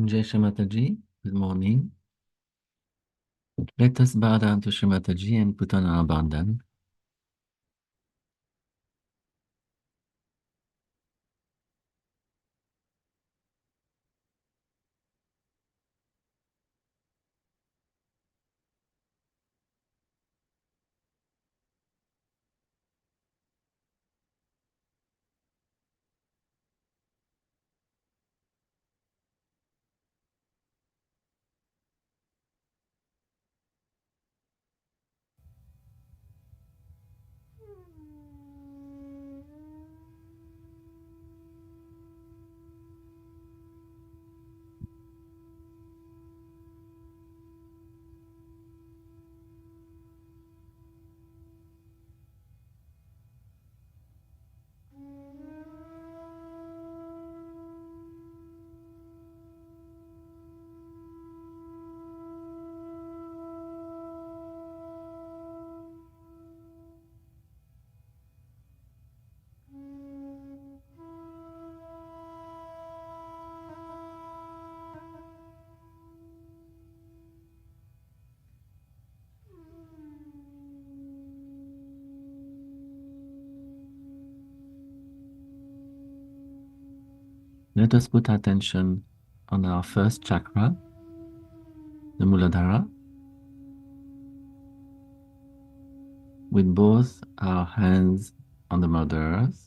Shri Mataji, good morning. Let us bow down to Shri Mataji and put on our bandhan. Let us put attention on our first chakra, the Muladhara, with both our hands on the Mother Earth.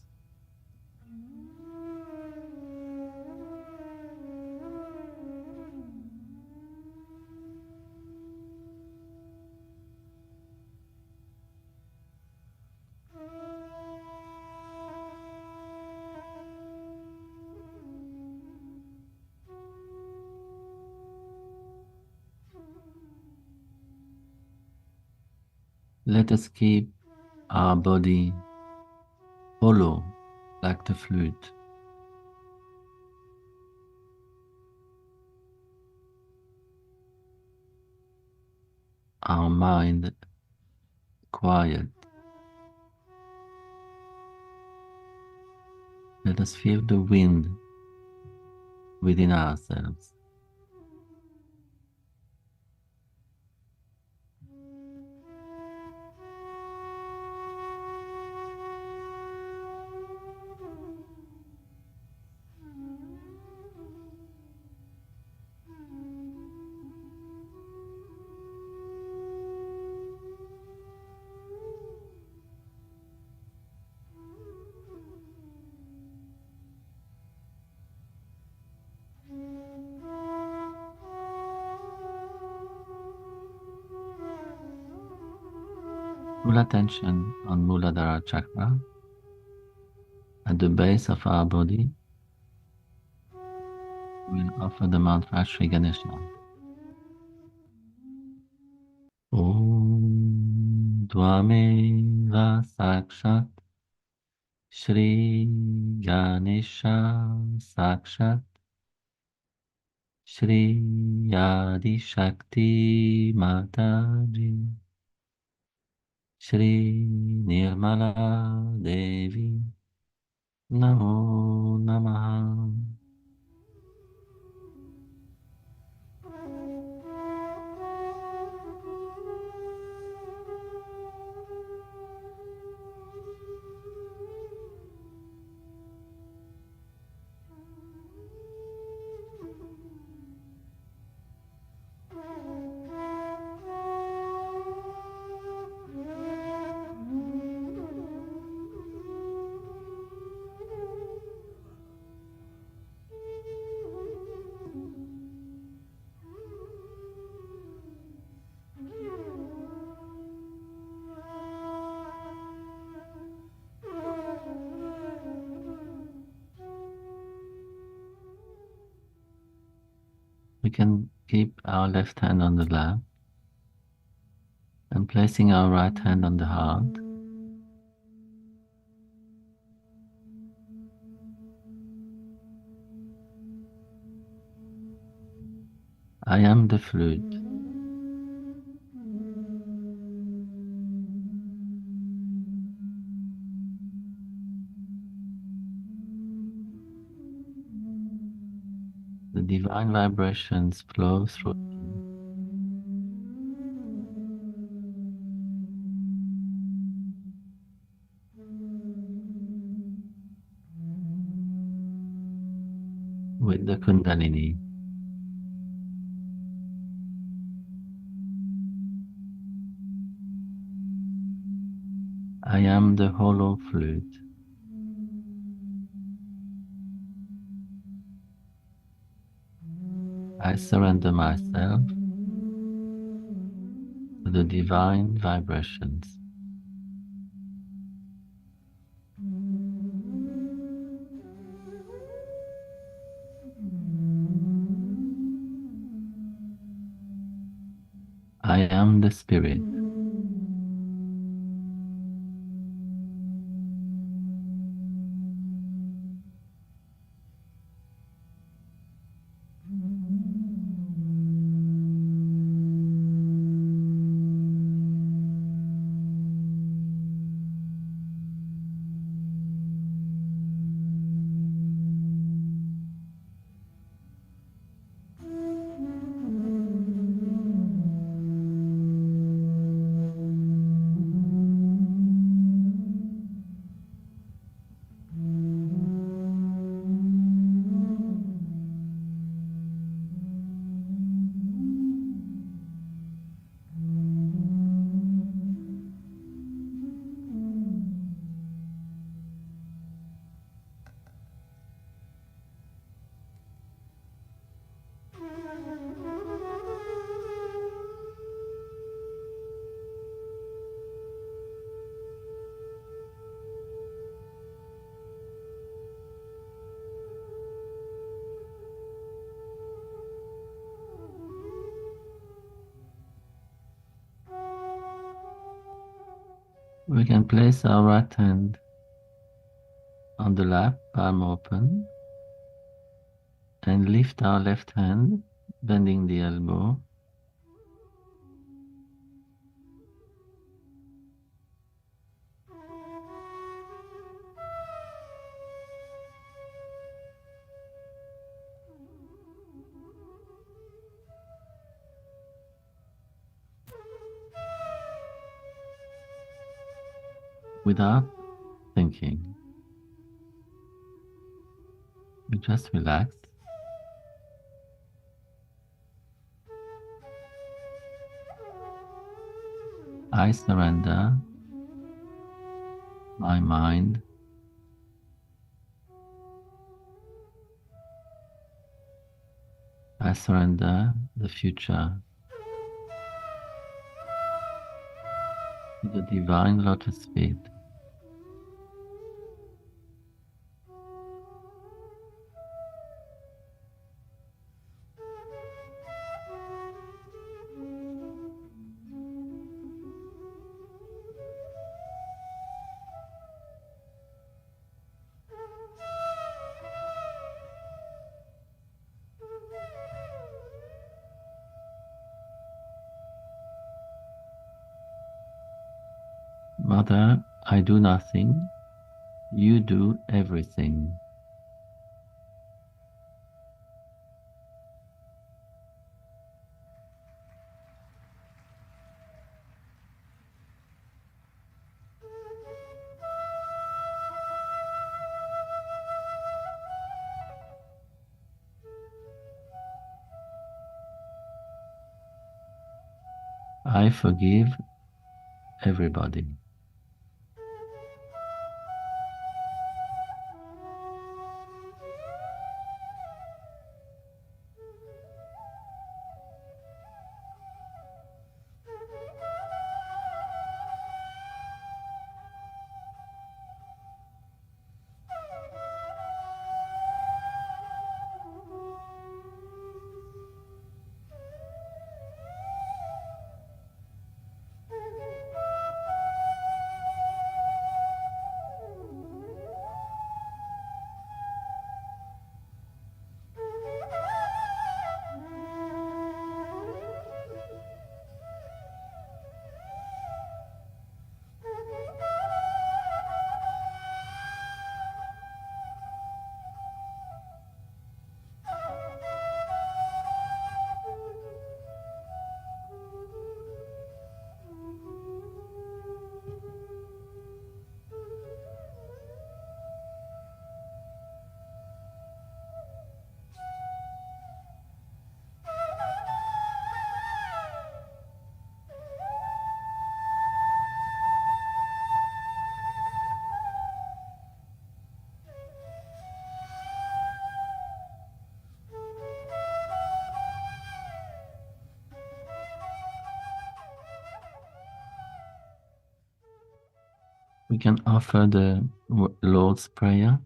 Let us keep our body hollow like the flute. Our mind quiet. Let us feel the wind within ourselves. Full attention on Muladhara chakra at the base of our body. We'll offer the mantra Shri Ganesha. Om Dvameva Sakshat Shri Ganesha Sakshat Shri Adi Shakti Mataji Shri Nirmala Devi Namo Namaha. We can keep our left hand on the lap and placing our right hand on the heart. I am the flute. the divine vibrations flow through you. With the Kundalini. I am the hollow flute. I surrender myself to the divine vibrations. I am the spirit. We can place our right hand on the lap, palm open, and lift our left hand, bending the elbow. Without thinking, we just relax. I surrender my mind. I surrender the future to the divine lotus feet. Mother, I do nothing. You do everything. I forgive everybody. We can offer the Lord's Prayer.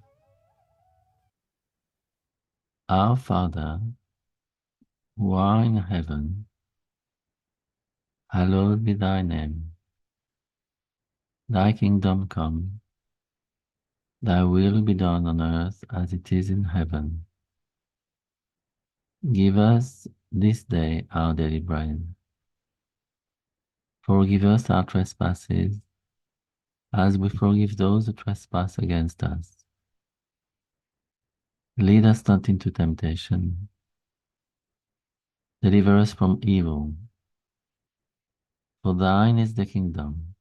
Our Father, who art in heaven, hallowed be thy name. Thy kingdom come, thy will be done on earth as it is in heaven. Give us this day our daily bread. Forgive us our trespasses, as we forgive those who trespass against us. Lead us not into temptation. Deliver us from evil. For thine is the kingdom,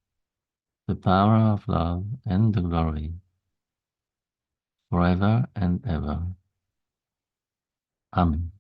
the power of love, and the glory, forever and ever. Amen.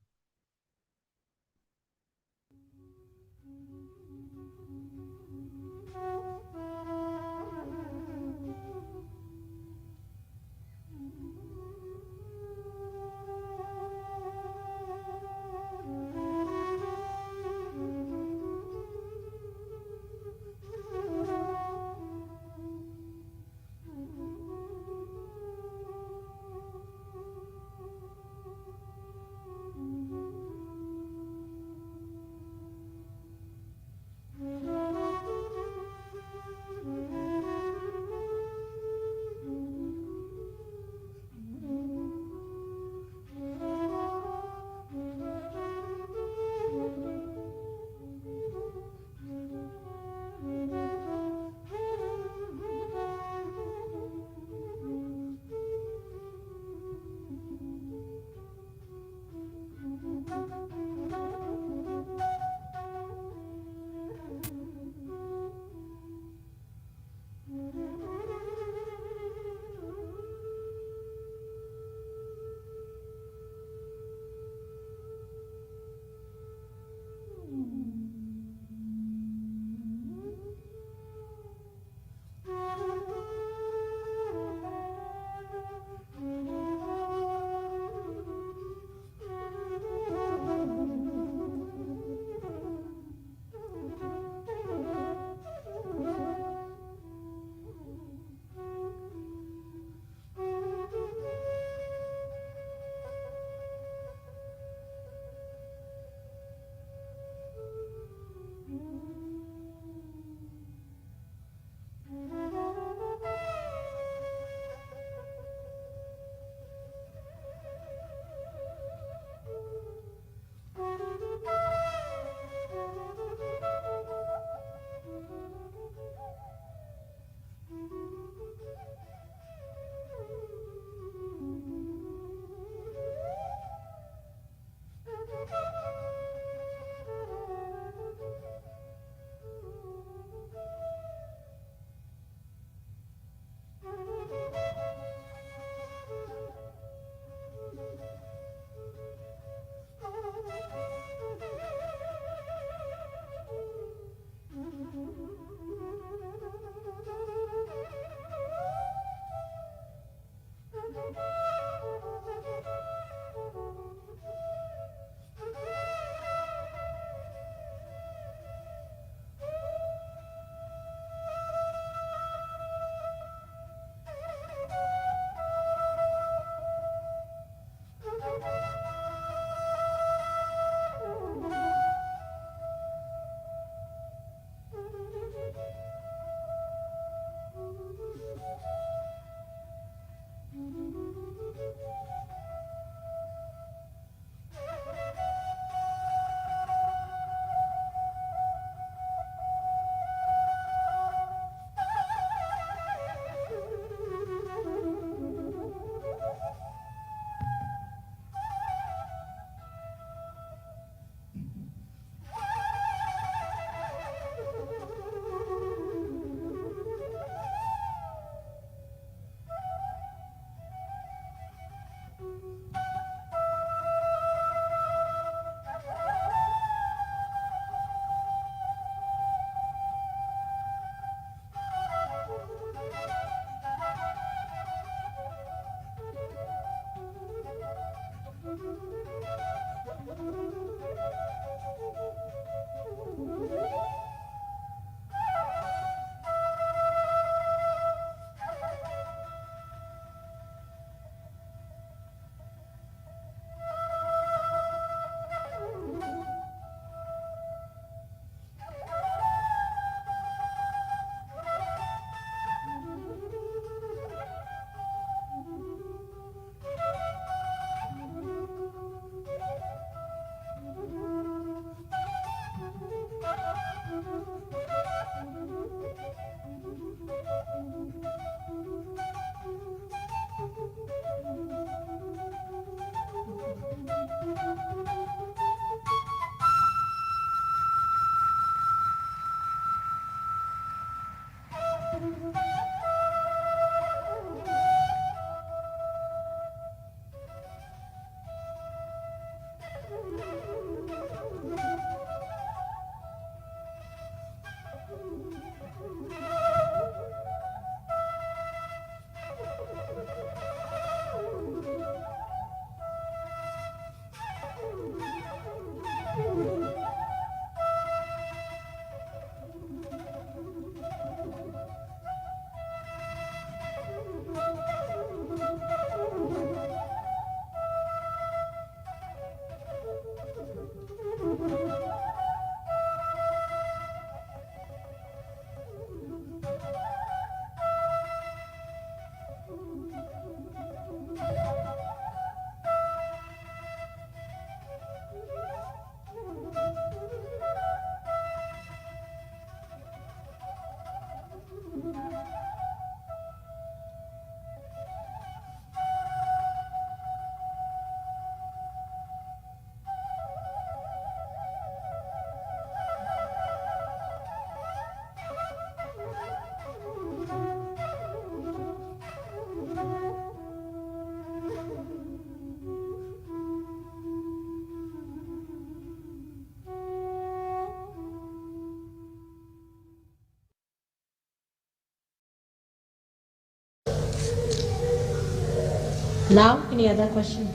Now, any other question?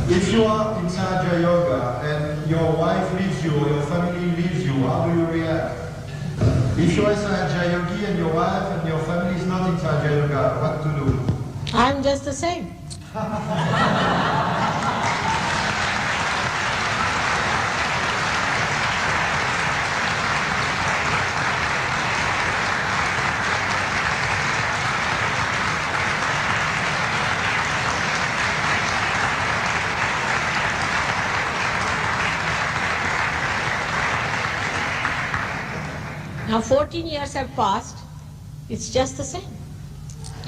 If you are in Sahaja Yoga and your wife leaves you or your family leaves you, how do you react? If you are Sahaja Yogi and your wife and your family is not in Sahaja Yoga, what to do? I'm just the same. Now 14 years have passed, it's just the same.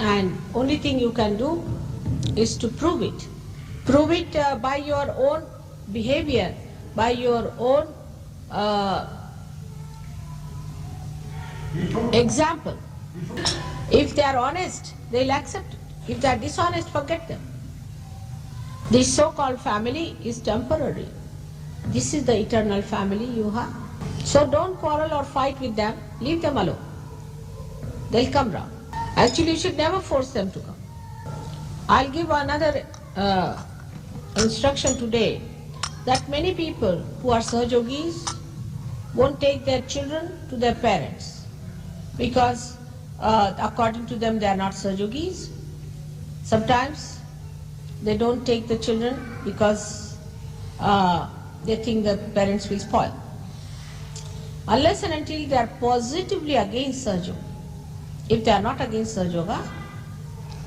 And only thing you can do is to prove it. Prove it by your own behavior, by your own example. If they are honest, they'll accept it. If they are dishonest, forget them. This so-called family is temporary. This is the eternal family you have. So don't quarrel or fight with them, leave them alone. They'll come round. Actually, you should never force them to come. I'll give another instruction today, that many people who are Sahajogis won't take their children to their parents because according to them they are not Sahajogis. Sometimes they don't take the children because they think the parents will spoil. Unless and until they are positively against Sahaja Yoga. If they are not against Sahaja Yoga,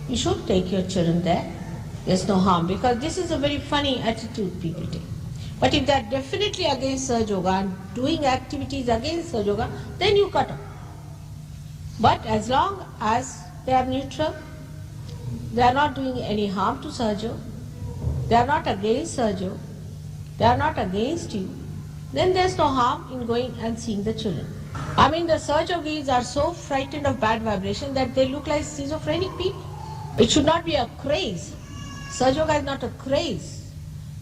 you should take your children there. There's no harm, because this is a very funny attitude people take. But if they are definitely against Sahaja Yoga and doing activities against Sahaja Yoga, then you cut off. But as long as they are neutral, they are not doing any harm to Sahaja Yoga, they are not against Sahaja Yoga, they are not against you, then there's no harm in going and seeing the children. I mean, the Sahaja Yogis are so frightened of bad vibration that they look like schizophrenic people. It should not be a craze. Sahaja Yoga is not a craze.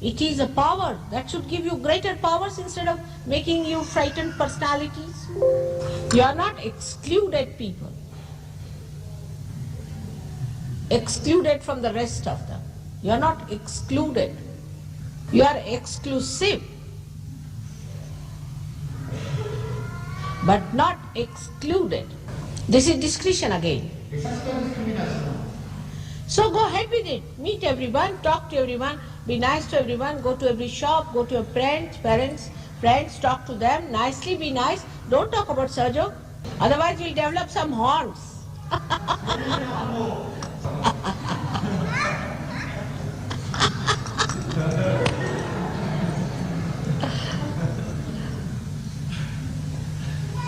It is a power that should give you greater powers instead of making you frightened personalities. You are not excluded people. Excluded from the rest of them. You are not excluded. You are exclusive. But not excluded. This is discretion again. So go ahead with it. Meet everyone, talk to everyone, be nice to everyone, go to every shop, go to your parents, friends, talk to them, nicely be nice. Don't talk about Sahaja Yoga. Otherwise you'll develop some horns.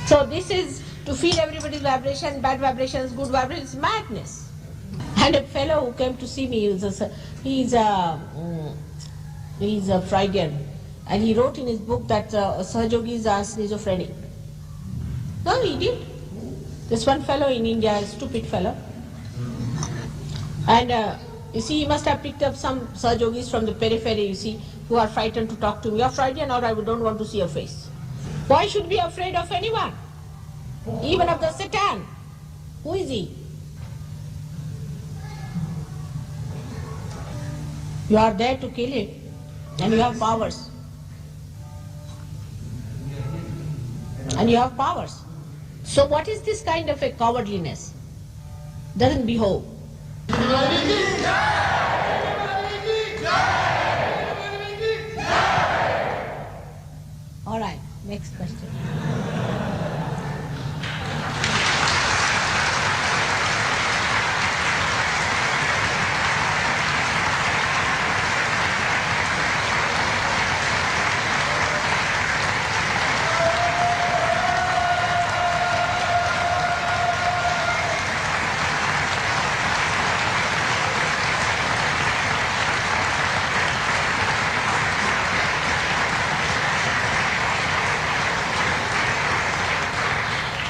So this is to feel everybody's vibration, bad vibrations, good vibrations, madness. And a fellow who came to see me, he's a Freudian, and he wrote in his book that Sahajogis are schizophrenic. No, he did. This one fellow in India, a stupid fellow. And you see, he must have picked up some Sahajogis from the periphery, you see, who are frightened to talk to me. You're Freudian, or I don't want to see your face. Why should be afraid of anyone? Even of the Satan. Who is he? You are there to kill him, and you have powers. And you have powers. So what is this kind of a cowardliness? Doesn't behove. All right, next question.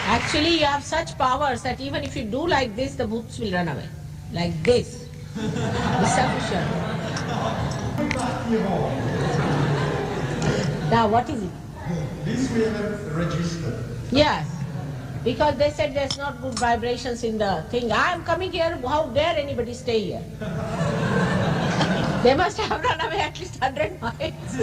Actually, you have such powers that even if you do like this, the bhoots will run away. Like this. Be sufficient. Now, what is it? This will register. Yes. because they said there's not good vibrations in the thing. I am coming here, how dare anybody stay here? They must have run away at least 100 miles.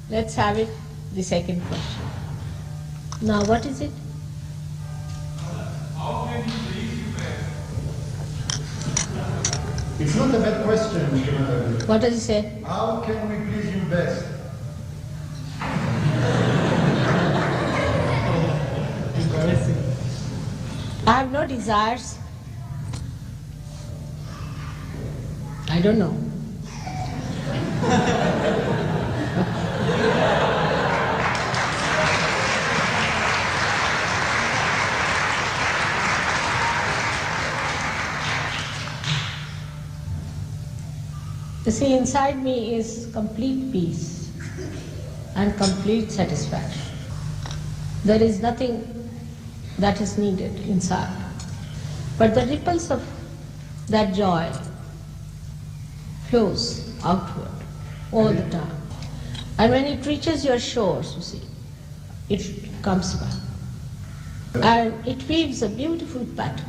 Let's have it, the second question. Now what is it? How can you please you best? It's not a bad question, Shri Mataji. What does he say? How can we please you best? I have no desires. I don't know. You see, inside me is complete peace and complete satisfaction. There is nothing that is needed inside. But the ripples of that joy flows outward all the time. And when it reaches your shores, you see, it comes back. And it weaves a beautiful pattern.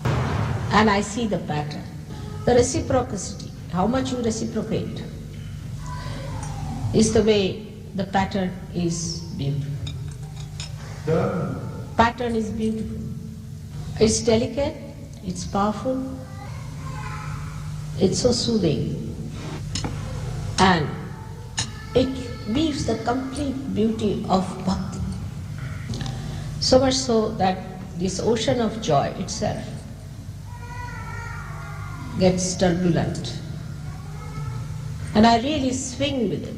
And I see the pattern. The reciprocity, how much you reciprocate, is the way the pattern is beautiful. The Pattern is beautiful. It's delicate, it's powerful, it's so soothing, and it weaves the complete beauty of bhakti. So much so that this ocean of joy itself gets turbulent. And I really swing with it.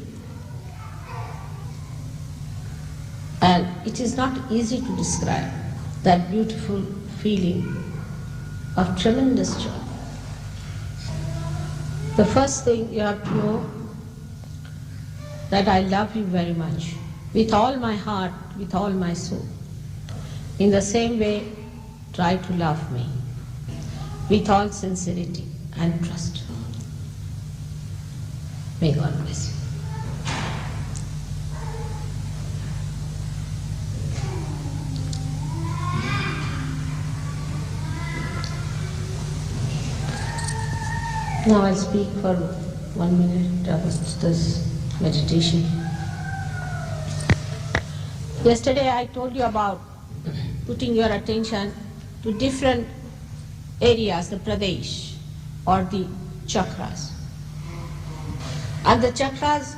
And it is not easy to describe that beautiful feeling of tremendous joy. The first thing you have to know that I love you very much, with all my heart, with all my soul. In the same way, try to love me, with all sincerity and trust. May God bless you. Now I'll speak for 1 minute about this meditation. Yesterday I told you about putting your attention to different areas, the pradesh or the chakras. And the chakras,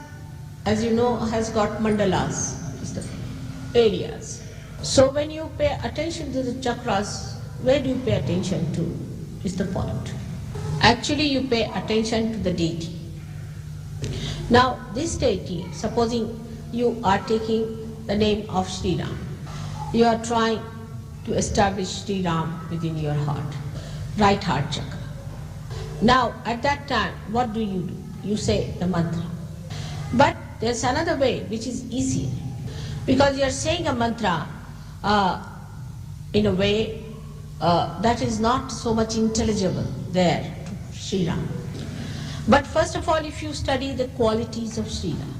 as you know, has got mandalas, is the areas. So when you pay attention to the chakras, where do you pay attention to is the point. Actually you pay attention to the deity. Now this deity, supposing you are taking the name of Sri Ram, you are trying to establish Sri Ram within your heart, right heart chakra. Now at that time, what do? You say the mantra. But there's another way which is easier, because you are saying a mantra in a way that is not so much intelligible there to Sri Ram. But first of all, if you study the qualities of Sri Ram,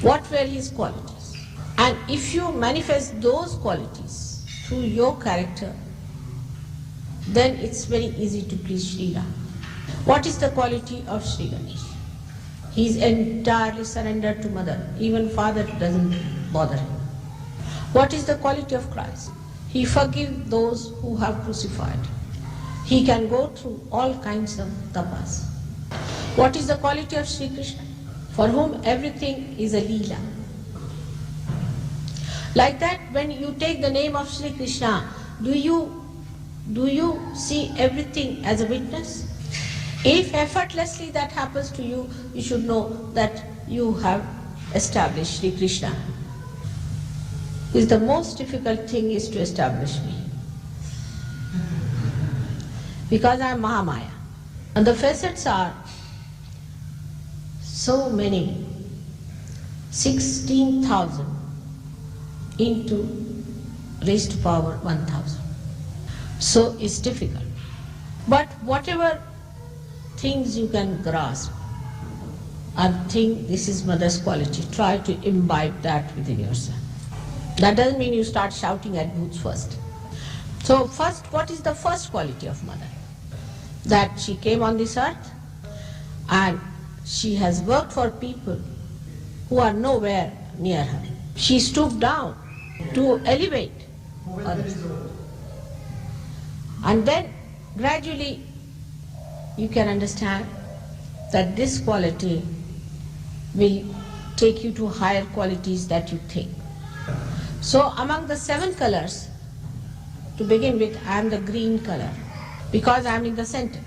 what were his qualities? And if you manifest those qualities through your character, then it's very easy to please Sri Ram. What is the quality of Sri Ganesh? He is entirely surrendered to Mother. Even Father doesn't bother him. What is the quality of Christ? He forgives those who have crucified. He can go through all kinds of tapas. What is the quality of Sri Krishna? For whom everything is a leela. Like that, when you take the name of Sri Krishna, do you see everything as a witness? If effortlessly that happens to you, you should know that you have established Sri Krishna. is the most difficult thing is to establish me. Because I am Mahamaya. And the facets are so many, 16,000 into raised to power 1,000. So it's difficult. But whatever things you can grasp and think this is mother's quality, try to imbibe that within yourself. That doesn't mean you start shouting at booths first. So first, what is the first quality of mother? That she came on this earth and she has worked for people who are nowhere near her. She stooped down to elevate others. And then gradually you can understand that this quality will take you to higher qualities that you think. So among the 7 colors, to begin with, I am the green color because I am in the center.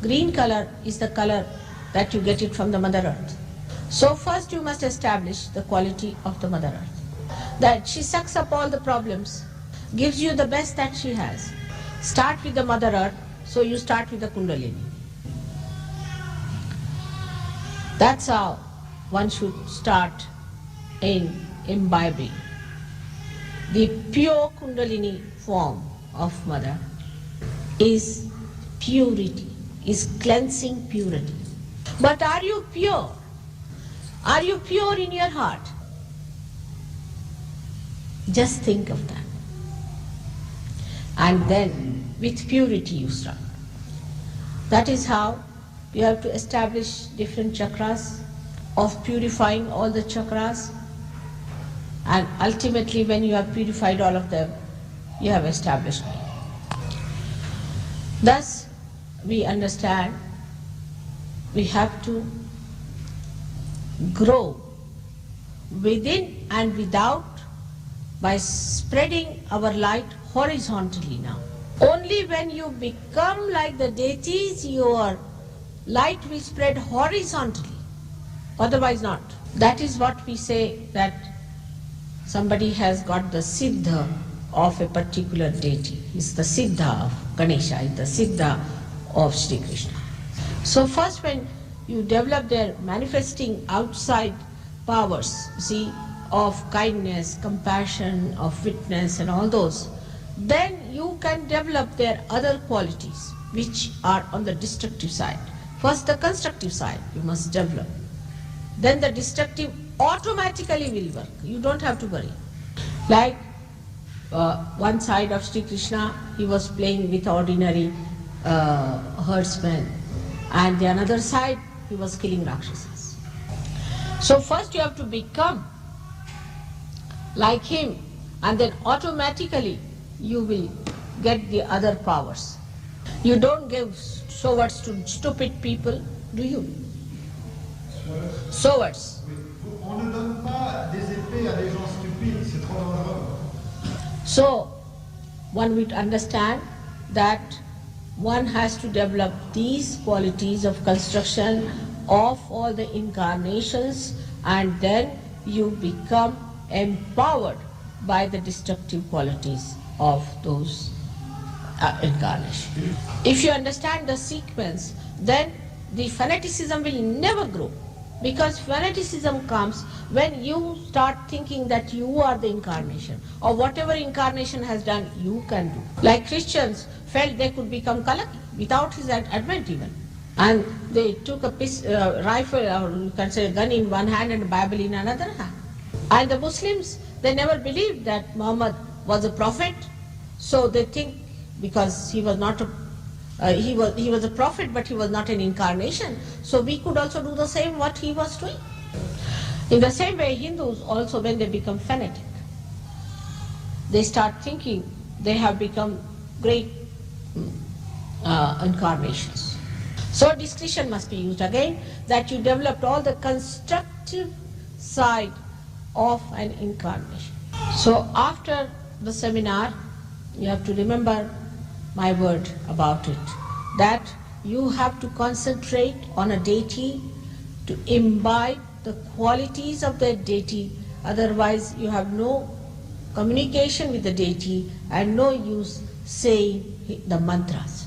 Green color is the color that you get it from the Mother Earth. So first you must establish the quality of the Mother Earth. That she sucks up all the problems, gives you the best that she has. Start with the Mother Earth, so you start with the Kundalini. That's how one should start in imbibing the pure Kundalini form of Mother is purity, is cleansing purity. But are you pure? Are you pure in your heart? Just think of that. And then with purity you start. That is how you have to establish different chakras, of purifying all the chakras, and ultimately when you have purified all of them, you have established me. Thus, we understand we have to grow within and without by spreading our light horizontally now. Only when you become like the deities, your light will spread horizontally, otherwise not. That is what we say, that somebody has got the siddha of a particular deity. It's the siddha of Ganesha, it's the siddha of Shri Krishna. So first when you develop their manifesting outside powers, see, of kindness, compassion, of witness and all those, then you can develop their other qualities which are on the destructive side. First the constructive side you must develop. Then the destructive automatically will work. You don't have to worry. Like one side of Shri Krishna, he was playing with ordinary herdsmen, and the another side he was killing Rakshasas. So first you have to become like him, and then automatically you will get the other powers. You don't give swords to stupid people, do you? Swords. On ne donne pas des épées à des gens stupides, c'est trop dangereux. So one would understand that one has to develop these qualities of construction of all the incarnations, and then you become empowered by the destructive qualities of those incarnations. If you understand the sequence, then the fanaticism will never grow. Because fanaticism comes when you start thinking that you are the incarnation, or whatever incarnation has done, you can do. Like Christians felt they could become Kalaki without his advent even. And they took a rifle, or you can say a gun in one hand and a Bible in another hand. And the Muslims, they never believed that Muhammad was a prophet, so they think because he was not a he was a prophet, but he was not an incarnation. So we could also do the same what he was doing. In the same way, Hindus also, when they become fanatic, they start thinking they have become great incarnations. So discretion must be used again, that you developed all the constructive side of an incarnation. So after the seminar, you have to remember my word about it, that you have to concentrate on a deity, to imbibe the qualities of that deity, otherwise you have no communication with the deity and no use saying the mantras.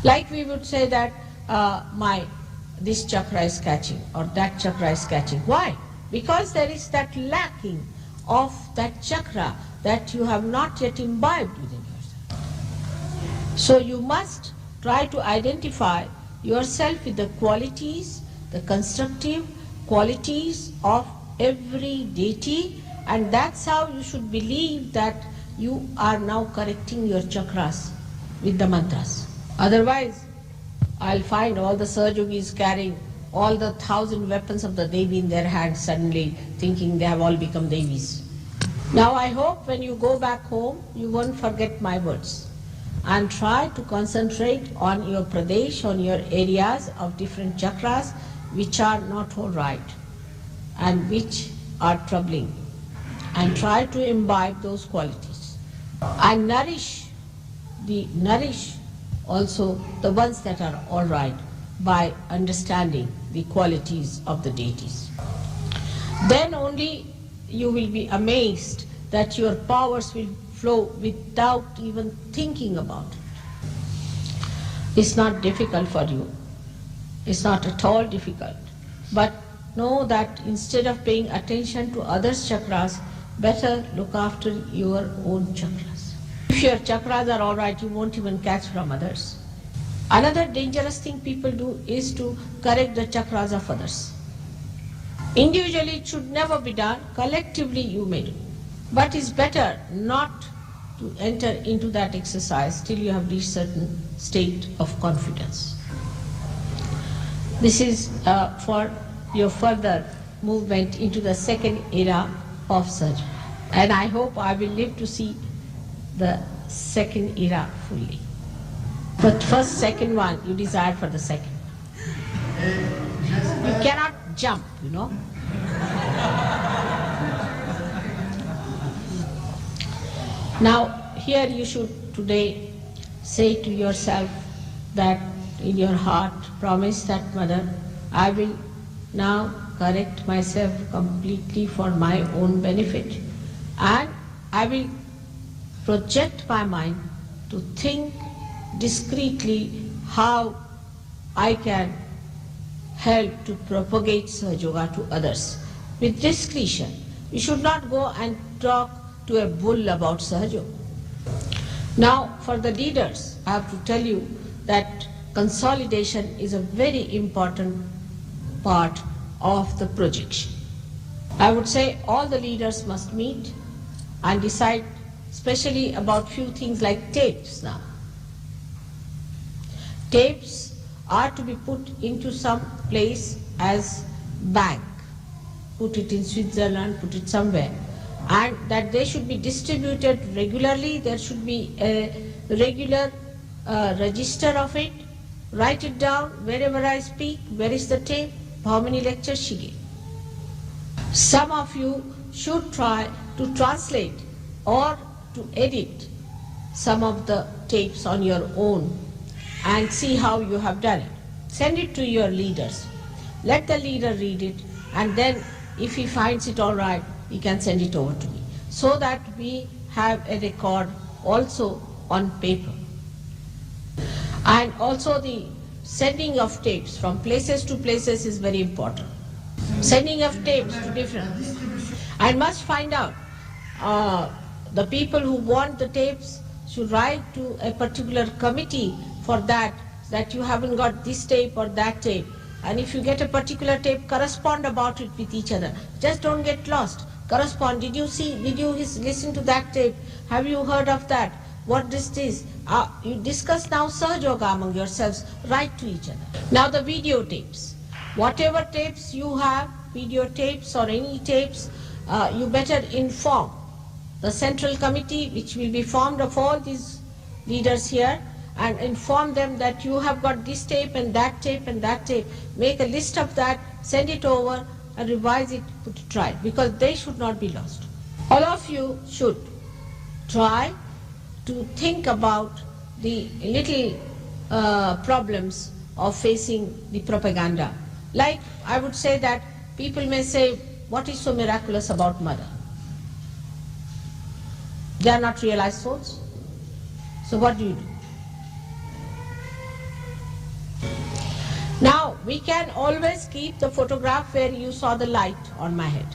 Like we would say that this chakra is catching or that chakra is catching. Why? Because there is that lacking of that chakra that you have not yet imbibed within yourself. So you must try to identify yourself with the qualities, the constructive qualities of every deity, and that's how you should believe that you are now correcting your chakras with the mantras. Otherwise, I'll find all the Sahajogis carrying all the 1,000 weapons of the Devi in their hands, suddenly thinking they have all become Devis. Now I hope when you go back home, you won't forget my words and try to concentrate on your pradesh, on your areas of different chakras which are not all right and which are troubling, and try to imbibe those qualities and nourish also the ones that are all right by understanding the qualities of the deities. Then only you will be amazed that your powers will flow without even thinking about it. It's not difficult for you. It's not at all difficult. But know that instead of paying attention to others' chakras, better look after your own chakras. If your chakras are all right, you won't even catch from others. Another dangerous thing people do is to correct the chakras of others. Individually it should never be done, collectively you may do. But it's better not to enter into that exercise till you have reached certain state of confidence. This is for your further movement into the second era of Sahaja. And I hope I will live to see the second era fully. But first, second one, you desire for the second. You cannot jump, you know. Now, here you should today say to yourself that in your heart, promise that, Mother, I will now correct myself completely for my own benefit, and I will project my mind to think discreetly how I can help to propagate Sahaja Yoga to others with discretion. We should not go and talk to a bull about Sahaja Yoga. Now, for the leaders, I have to tell you that consolidation is a very important part of the projection. I would say all the leaders must meet and decide especially about few things like tapes now. Tapes are to be put into some place as bank, put it in Switzerland, put it somewhere, and that they should be distributed regularly. There should be a regular register of it. Write it down wherever I speak, where is the tape, how many lectures she gave. Some of you should try to translate or to edit some of the tapes on your own and see how you have done it. Send it to your leaders. Let the leader read it, and then if he finds it all right, he can send it over to me, so that we have a record also on paper. And also the sending of tapes from places to places is very important. Sending of tapes to different. I must find out the people who want the tapes should write to a particular committee for that you haven't got this tape or that tape. And if you get a particular tape, correspond about it with each other. Just don't get lost. Correspond. Did you listen to that tape? Have you heard of that? What this is? You discuss now Sahaja Yoga among yourselves. Write to each other. Now the videotapes. Whatever tapes you have, videotapes or any tapes, you better inform the central committee, which will be formed of all these leaders here, and inform them that you have got this tape and that tape and that tape. Make a list of that, send it over and revise it, put it right, because they should not be lost. All of you should try to think about the little problems of facing the propaganda. Like I would say that people may say, what is so miraculous about Mother? They are not realized souls. So what do you do? Now, we can always keep the photograph where you saw the light on my head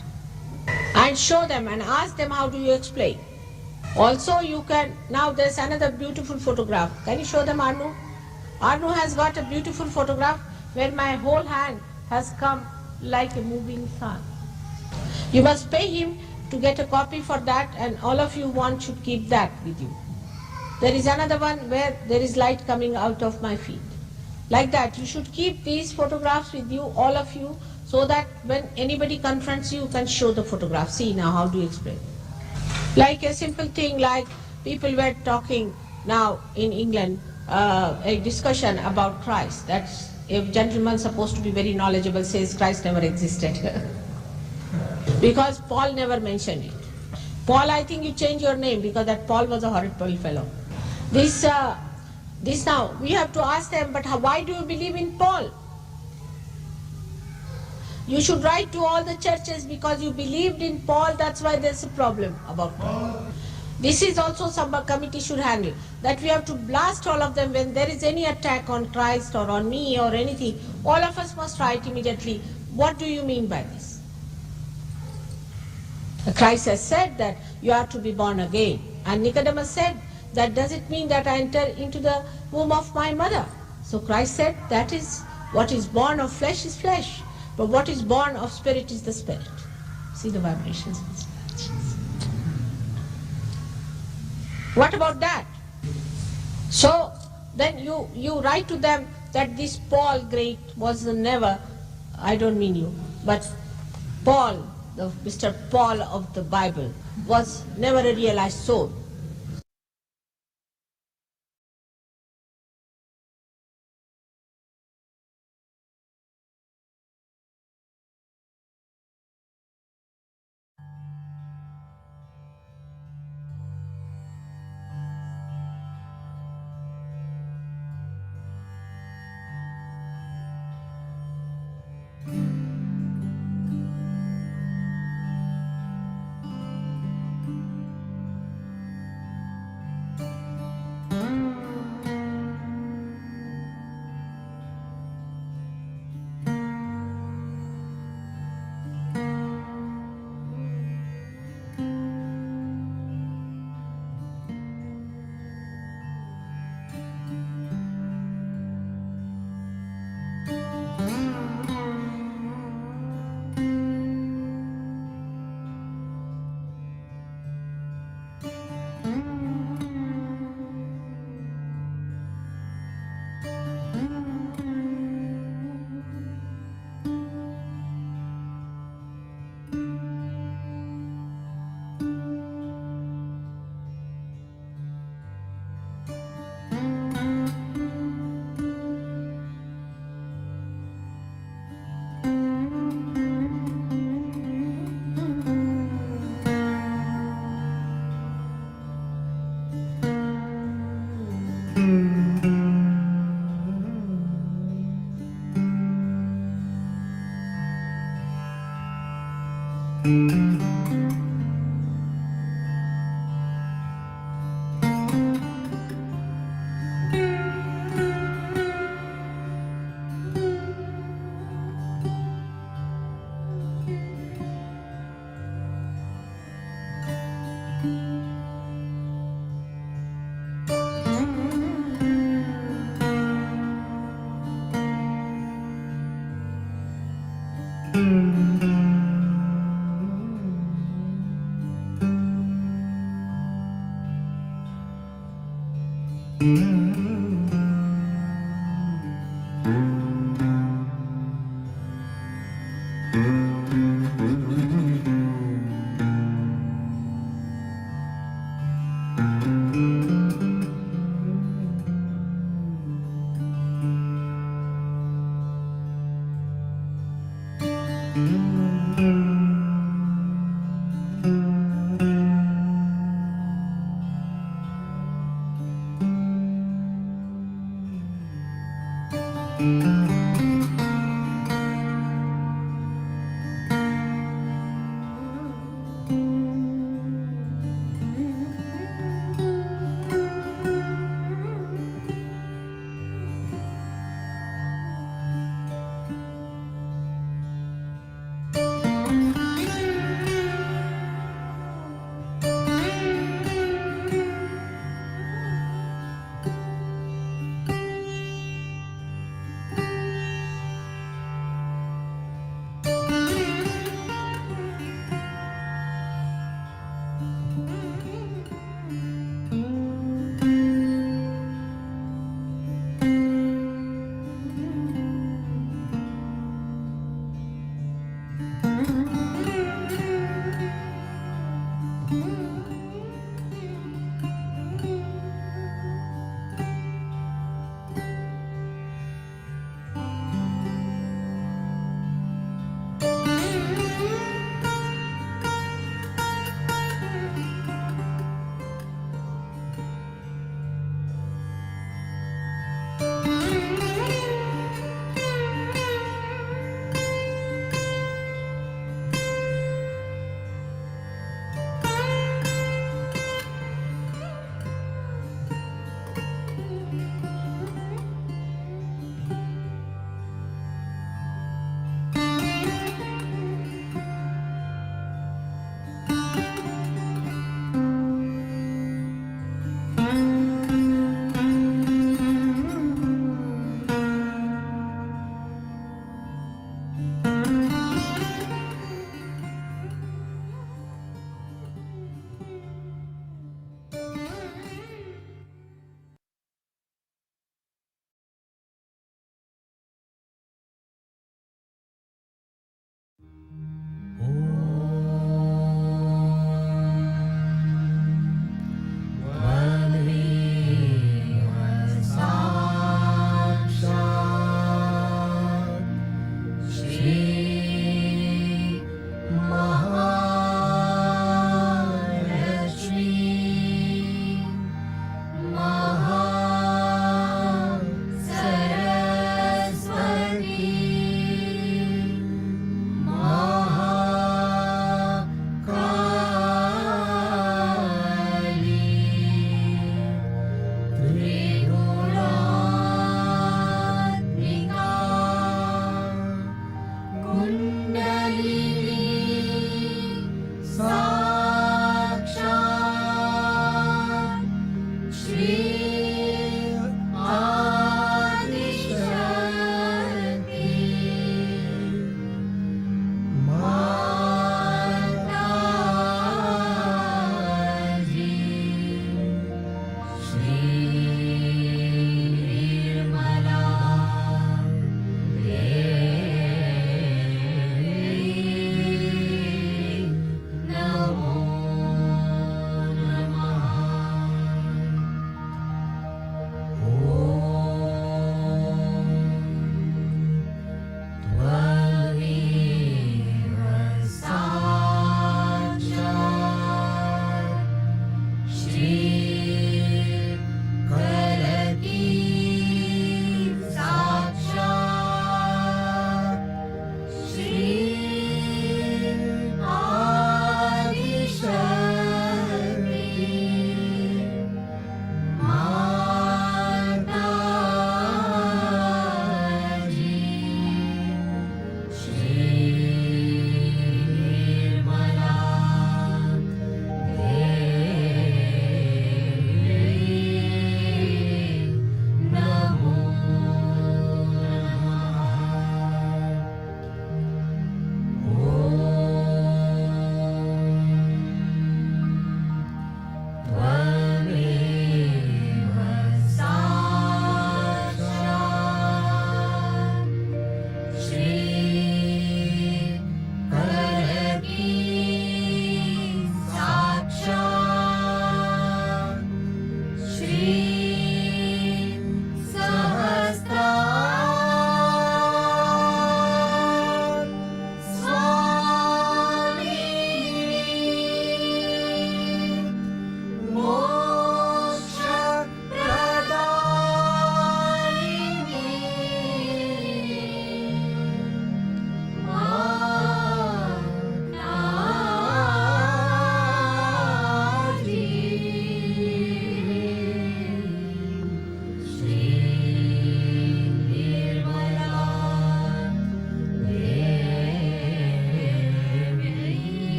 and show them and ask them, how do you explain? Also, you can, now there's another beautiful photograph. Can you show them, Arnu? Arnu has got a beautiful photograph where my whole hand has come like a moving sun. You must pay him to get a copy for that, and all of you one should keep that with you. There is another one where there is light coming out of my feet. Like that, you should keep these photographs with you, all of you, so that when anybody confronts you, you can show the photograph. See now, how do you explain? Like a simple thing, like people were talking now in England, a discussion about Christ. That's a gentleman supposed to be very knowledgeable says Christ never existed. Because Paul never mentioned it. Paul, I think you change your name because that Paul was a horrible fellow. This now, we have to ask them, but why do you believe in Paul? You should write to all the churches because you believed in Paul, that's why there's a problem about Paul. This is also some committee should handle, that we have to blast all of them when there is any attack on Christ or on me or anything. All of us must write immediately, what do you mean by this? Christ has said that you are to be born again. And Nicodemus said, that does it mean that I enter into the womb of my mother? So Christ said, that is what is born of flesh is flesh, but what is born of spirit is the spirit. See the vibrations. What about that? So then you write to them that this Paul great was never, I don't mean you, but Paul, the Mr. Paul of the Bible, was never a realized soul.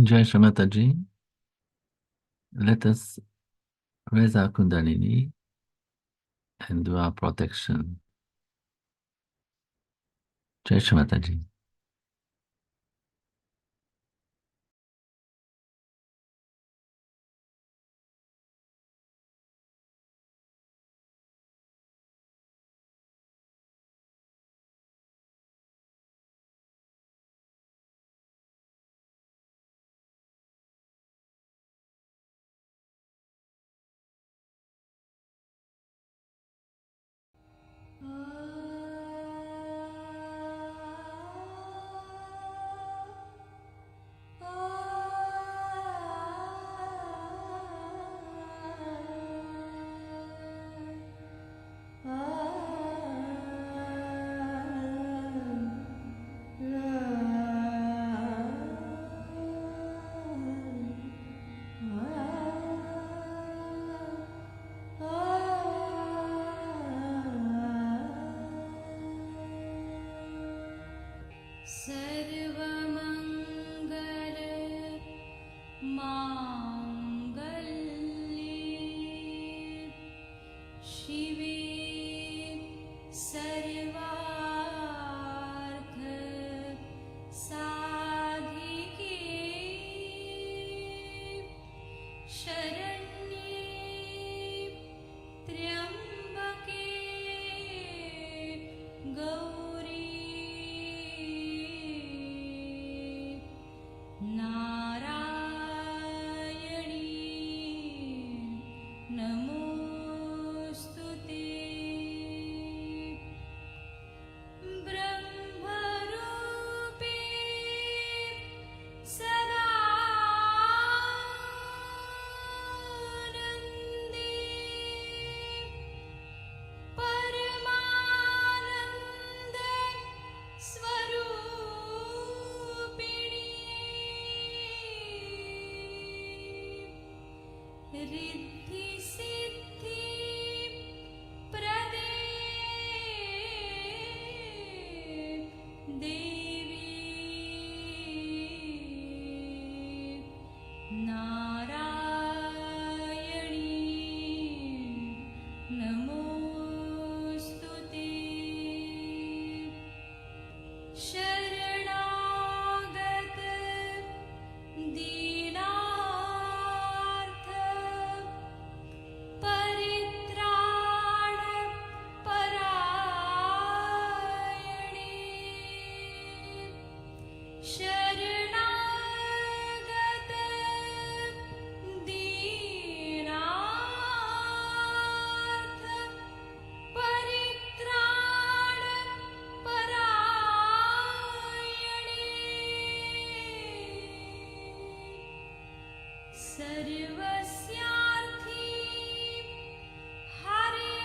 Jai Shri Mataji. Let us raise our Kundalini and do our protection. Jai Shri Mataji. Hare